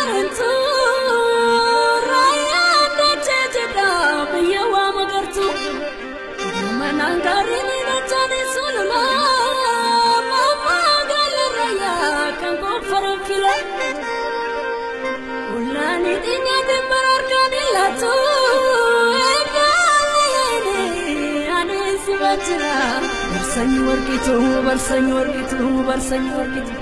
Marantu Raya Dachajada Yawa Magartu Manangarini Natani Sulma Mama Galaraya can go for a fila Ulani Dinya de Marcanilatu Señor Gitu, Señor Gitu, Señor Gitu.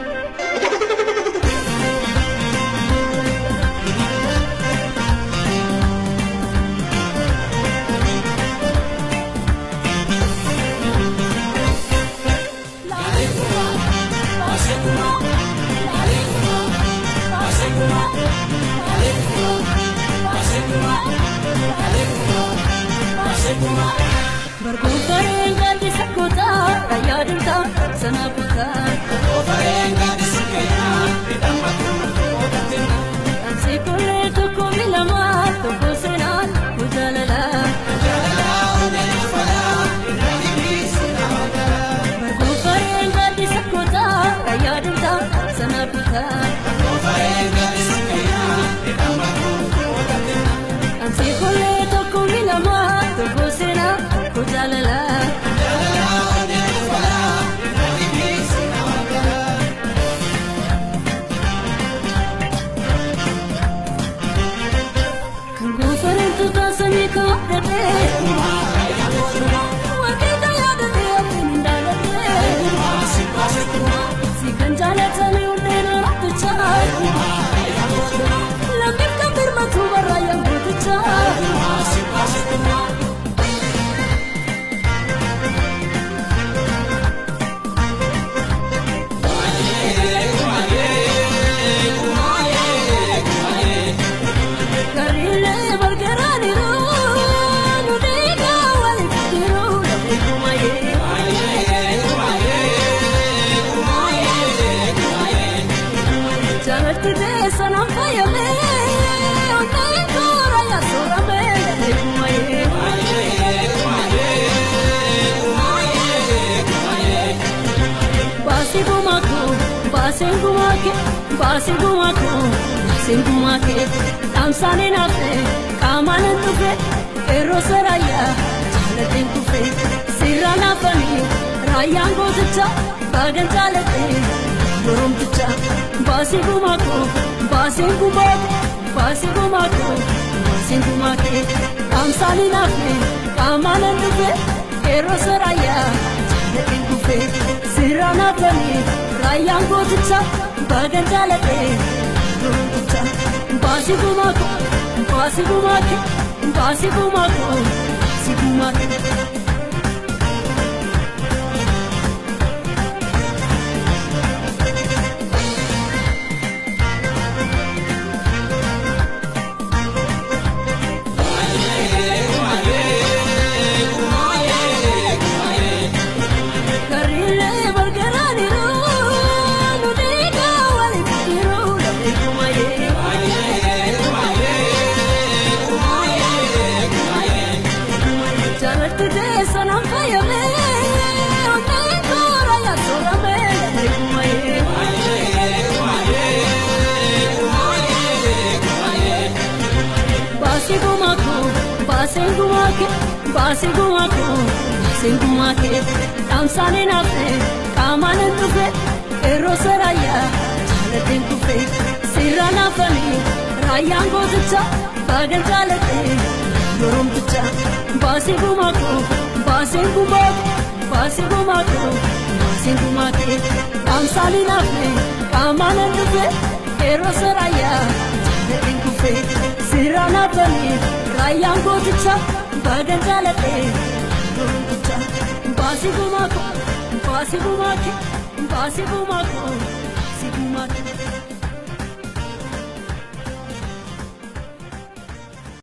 Berkumpulkan di sekota, raya denta, senaputa. Berkumpulkan di sekota, ditambah kumpulan tina. Ansikule tuku milama, tuku senan, kujalala. Kujalala, udah fala, inagi bisna magala. Berkumpulkan di sekota, raya denta, senaputa. Berkumpulkan di sekota, ditambah kumpulan tina. Ansikule tuku milama, tuku senan. Kujalala, kujalala, udah fala, inagi bisna magala. Kanggo farentu tasani ko dete, wakita ya dete apinda dete. Si kanjala tani undena tuchai, lambi kambir matu barayang butuchai. Basingumake, tamsane nafe, kamalan tufe, erosaraya, chalatin tufe, sirana fani, rayango tucha, bagan chalate, durum tucha, basingumake, tamsane nafe, kamalan tufe, erosaraya, chalatin tufe, sirana fani, rayango tucha, bagan chalate. Basigumako, basigumake, basigumako, basigumake. Basingumake, tamsane nafe, kamalan tufe, erosaraya, chalatin tufe, sirana fani, rayango tucha, bagan chalate, durum tucha, basingumake, tamsane nafe, kamalan tufe, erosaraya, chalatin tufe, sirana fani, rayango tucha, bagan chalate. Basigumako, basigumake, basigumako, basigumake.